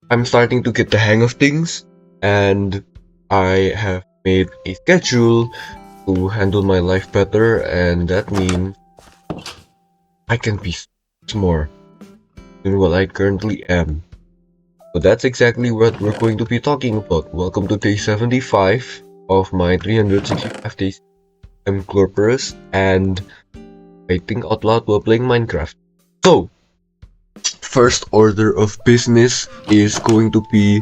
I'm starting to get the hang of things, and I have made a schedule to handle my life better, and that means I can be more than what I currently am. So that's exactly what we're going to be talking about. Welcome to day 75 of my 365 days. I'm Glorporous, and I think out loud while playing Minecraft. So, first order of business is going to be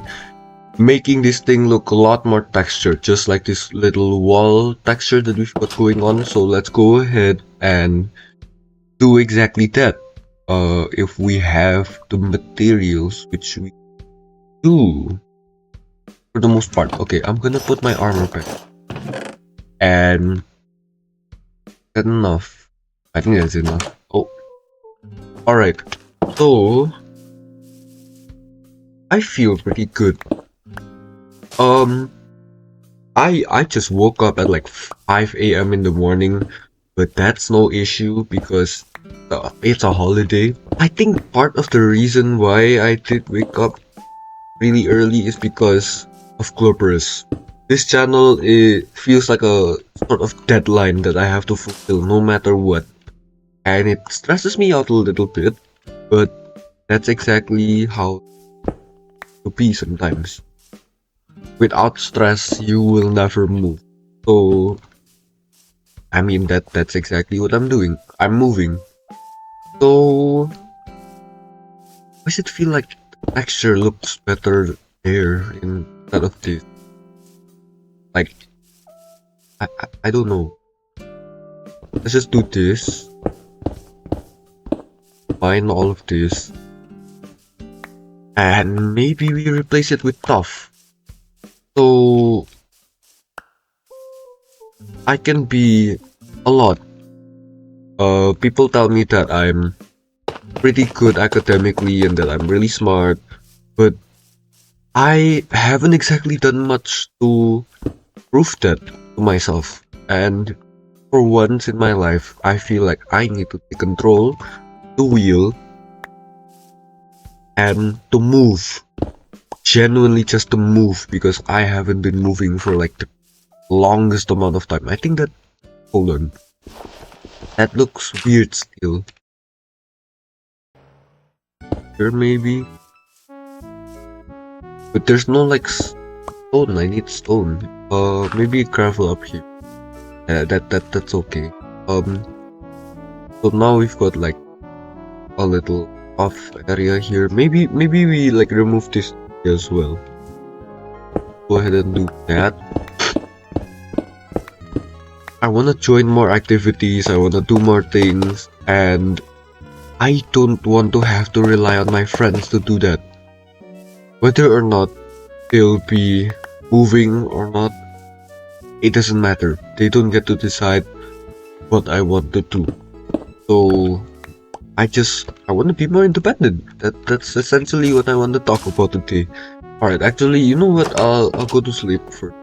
making this thing look a lot more textured, just like this little wall texture that we've got going on. So let's go ahead and do exactly that. If we have the materials, which we do for the most part. Okay, I'm gonna put my armor back, and that's enough. I think that's enough. Oh, all right. So I feel pretty good. Um, I just woke up at like 5 a.m. in the morning, but that's no issue because it's a holiday. I think part of the reason why I did wake up really early is because of Glorporous. This channel, it feels like a sort of deadline that I have to fulfill no matter what, and it stresses me out a little bit, but that's exactly how to be sometimes. Without stress, you will never move. So I mean that's exactly what I'm doing. I'm moving. So why does it feel like the texture looks better there instead of this? Like I don't know. Let's just do this. Find all of this. And maybe we replace it with tough. So I can be a lot. People tell me that I'm pretty good academically and that I'm really smart, but I haven't exactly done much to prove that to myself. And for once in my life, I feel like I need to take control, the wheel, and to move. Genuinely just to move, because I haven't been moving for like the longest amount of time. I think that, hold on, that looks weird still. Here maybe, but there's no like stone. I need stone. Maybe gravel up here. That's okay. So now we've got like a little off area here. Maybe we like remove this as well. Go ahead and do that. I wanna join more activities, I wanna do more things, and I don't want to have to rely on my friends to do that. Whether or not they'll be moving or not, it doesn't matter. They don't get to decide what I want to do. So I want to be more independent. That's essentially what I want to talk about today. Alright, actually, you know what? I'll go to sleep for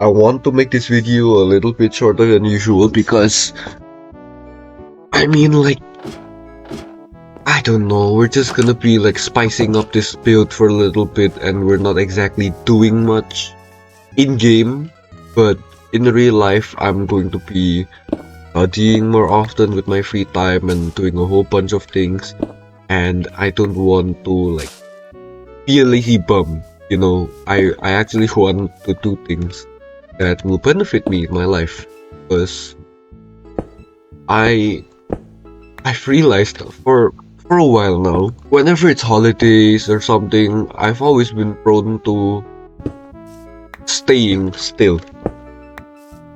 I want to make this video a little bit shorter than usual because I mean, like, I don't know, we're just gonna be like spicing up this build for a little bit and we're not exactly doing much in game, but in real life I'm going to be studying more often with my free time and doing a whole bunch of things, and I don't want to like be a lazy bum, you know. I actually want to do things that will benefit me in my life, because I've realized for a while now, whenever it's holidays or something, I've always been prone to staying still.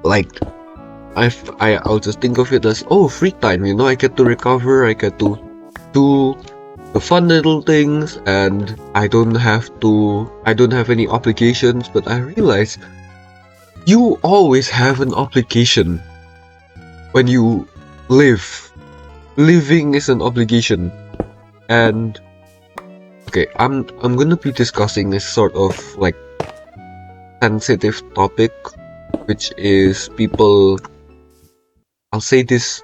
Like I'll just think of it as, oh, free time, you know, I get to recover, I get to do the fun little things, and I don't have any obligations. But I realize you always have an obligation when you live. Living is an obligation. And okay, I'm gonna be discussing a sort of like sensitive topic, which is people, I'll say this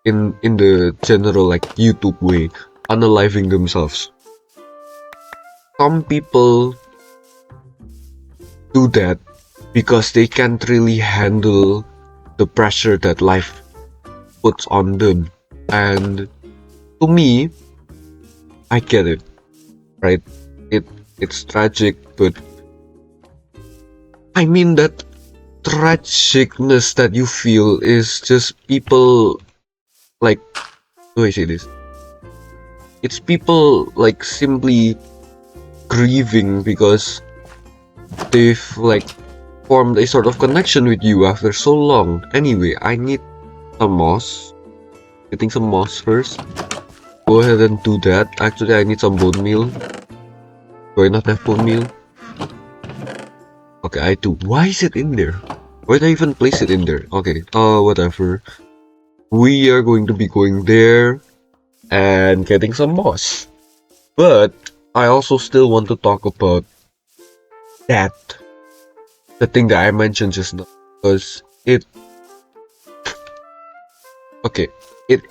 in the general like YouTube way, unaliving themselves. some people do that because they can't really handle the pressure that life puts on them. And to me, I get it, right? It it's tragic, but I mean that tragicness that you feel is just people like, how do I say this? It's people like simply grieving because they've like formed a sort of connection with you after so long. Anyway, I need some moss. Getting some moss first. Go ahead and do that. Actually, I need some bone meal. Do I not have bone meal? Okay, I do. Why is it in there? Why did I even place it in there? Okay, whatever. We are going to be going there and getting some moss. But I also still want to talk about that, the thing that I mentioned just now, because okay, it,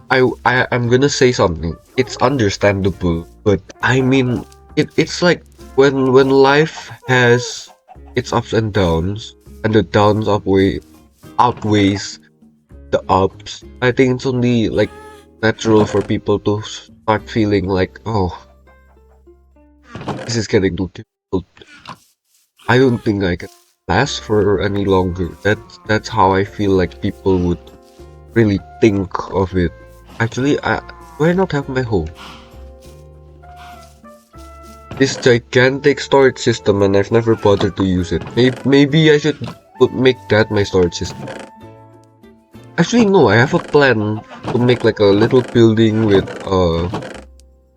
I'm gonna say something. It's understandable, but I mean, it's like when life has its ups and downs, and the downs outweighs the ups. I think it's only like natural for people to start feeling like, oh, this is getting too difficult. I don't think I can last for any longer. That's how I feel like people would really think of it. Actually, do I not have my home? This gigantic storage system, and I've never bothered to use it. Maybe I should make that my storage system. Actually, no, I have a plan to make like a little building with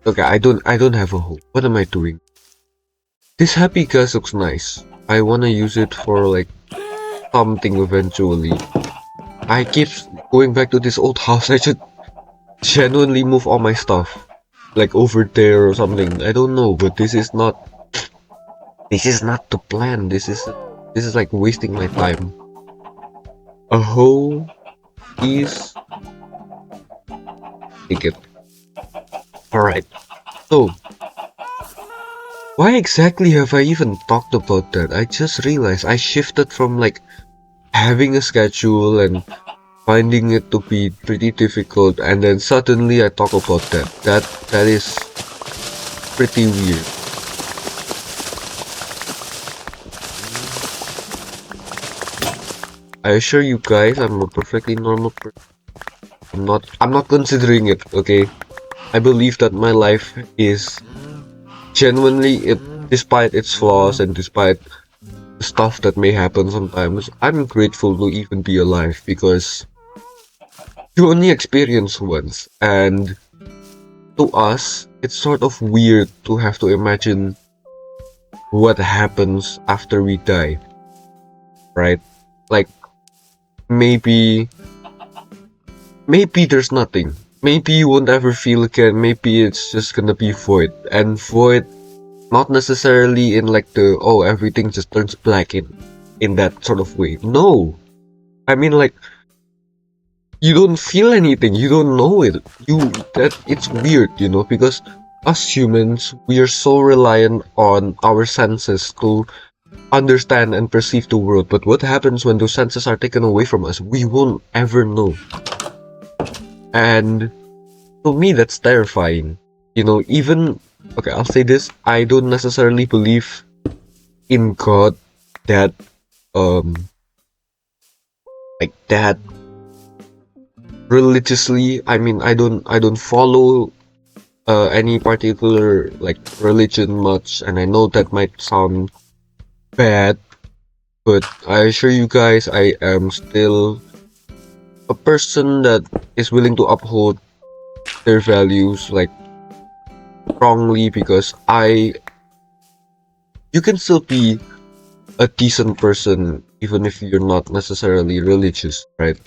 okay, I don't have a home. What am I doing? This happy gas looks nice. I wanna use it for like something eventually. I keep going back to this old house. I should genuinely move all my stuff like over there or something. I don't know, but this is not the plan. This is like wasting my time. A hoe is take it. Alright. So why exactly have I even talked about that? I just realized I shifted from like having a schedule and finding it to be pretty difficult, and then suddenly I talk about that. That is pretty weird. I assure you guys, I'm a perfectly normal person. I'm not considering it, okay? I believe that my life is genuinely, despite its flaws and despite the stuff that may happen sometimes, I'm grateful to even be alive because you only experience once, and to us, it's sort of weird to have to imagine what happens after we die, right? Like, maybe there's nothing. Maybe you won't ever feel again. Maybe it's just gonna be void. And void, not necessarily in like the, oh, everything just turns black in that sort of way. No. I mean, like, you don't feel anything. You don't know it. It's weird, because us humans, we are so reliant on our senses to understand and perceive the world. But what happens when those senses are taken away from us? We won't ever know. And to me, that's terrifying. Even, okay, I'll say this, I don't necessarily believe in God that, like that religiously. I mean, I don't follow any particular like religion much, and I know that might sound bad, but I assure you guys, I am still a person that is willing to uphold their values like strongly, because you can still be a decent person even if you're not necessarily religious, right?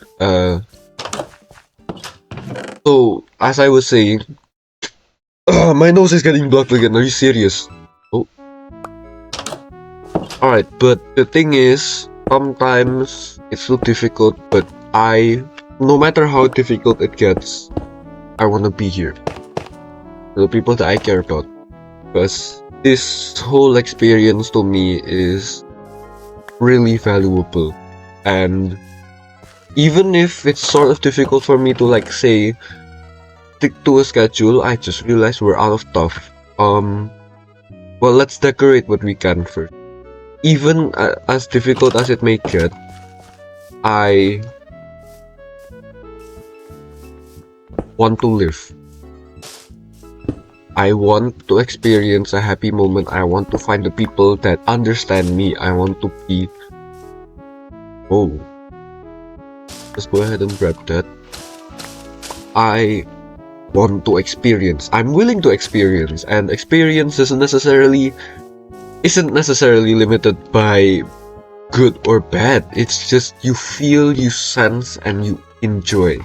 So as I was saying, my nose is getting blocked again. Are you serious? Oh, alright, but the thing is, sometimes it's so difficult, but no matter how difficult it gets, I wanna be here. For the people that I care about. because this whole experience to me is really valuable. And even if it's sort of difficult for me to like say stick to a schedule, I just realized we're out of stuff. Well, let's decorate what we can first. Even as difficult as it may get, I want to live. I want to experience a happy moment. I want to find the people that understand me. I want to be. Oh, just go ahead and grab that. I want to experience. I'm willing to experience, and experience isn't necessarily limited by good or bad. It's just you feel, you sense, and you enjoy.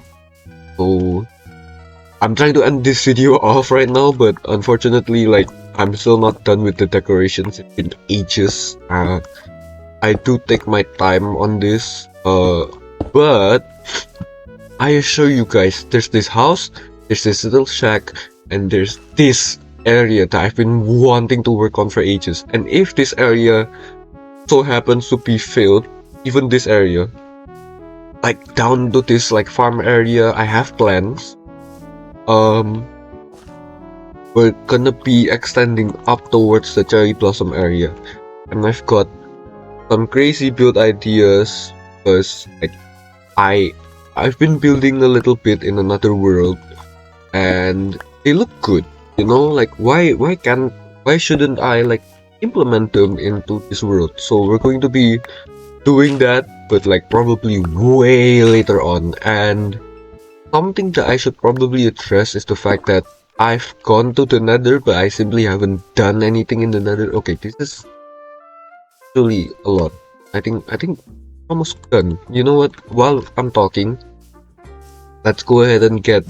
So I'm trying to end this video off right now, but unfortunately, like, I'm still not done with the decorations. It's been ages. I do take my time on this, but I assure you guys, there's this house, there's this little shack, and there's this area that I've been wanting to work on for ages. And if this area so happens to be filled, even this area, like down to this like farm area, I have plans. We're gonna be extending up towards the cherry blossom area, and I've got some crazy build ideas because like I've been building a little bit in another world, and they look good. You know, like why shouldn't I like implement them into this world? So we're going to be doing that, but like probably way later on. And something that I should probably address is the fact that I've gone to the nether, but I simply haven't done anything in the nether. Okay, this is actually a lot. I think almost done. You know what? While I'm talking, let's go ahead and get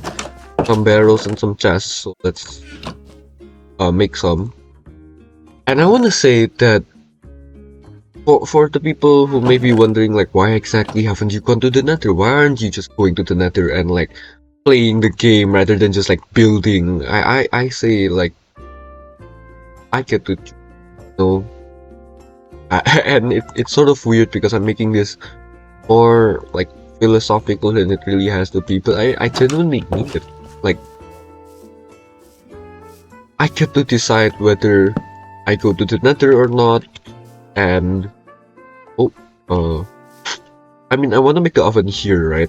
some barrels and some chests. So let's make some. And I want to say that for the people who may be wondering like, why exactly haven't you gone to the nether? Why aren't you just going to the nether and like playing the game rather than just like building? I say like I get to, you know, and it's sort of weird because I'm making this more like philosophical than it really has to be, but I genuinely need it. Like, I get to decide whether I go to the nether or not, and I mean, I want to make the oven here, right?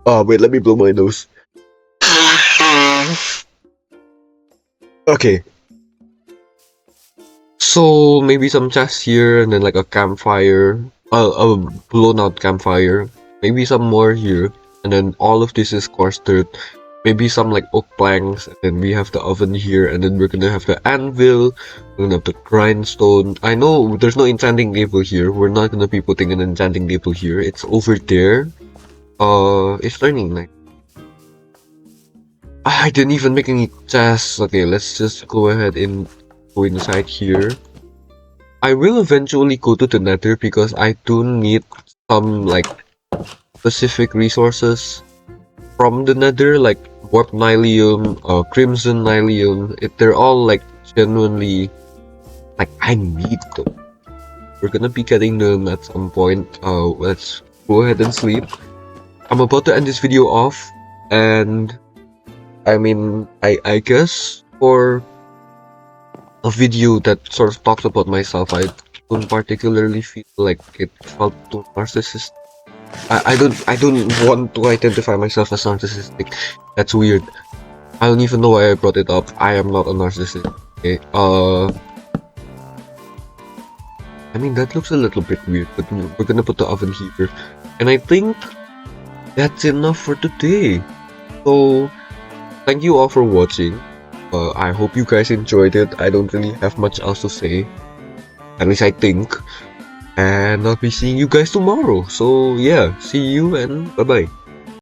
Wait, let me blow my nose. Okay. So maybe some chests here, and then like a campfire, a blown out campfire. Maybe some more here, and then all of this is coarse dirt. Maybe some like oak planks, and then we have the oven here, and then we're gonna have the anvil, we're gonna have the grindstone. I know there's no enchanting table here. We're not gonna be putting an enchanting table here. It's over there. It's turning night. I didn't even make any chests. Okay, let's just go ahead and go inside here. I will eventually go to the nether because I do need some like specific resources from the nether, like warp nylium, crimson nylium. They're all like genuinely like I need them. We're gonna be getting them at some point. Let's go ahead and sleep. I'm about to end this video off, and I mean, I guess for a video that sort of talks about myself, I don't particularly feel like it felt too narcissistic. I don't want to identify myself as narcissistic. That's weird. I don't even know why I brought it up. I am not a narcissist. Okay. I mean, that looks a little bit weird, but we're gonna put the oven here. And I think that's enough for today. So, thank you all for watching. I hope you guys enjoyed it. I don't really have much else to say. At least I think. And I'll be seeing you guys tomorrow. So, yeah, see you and bye-bye.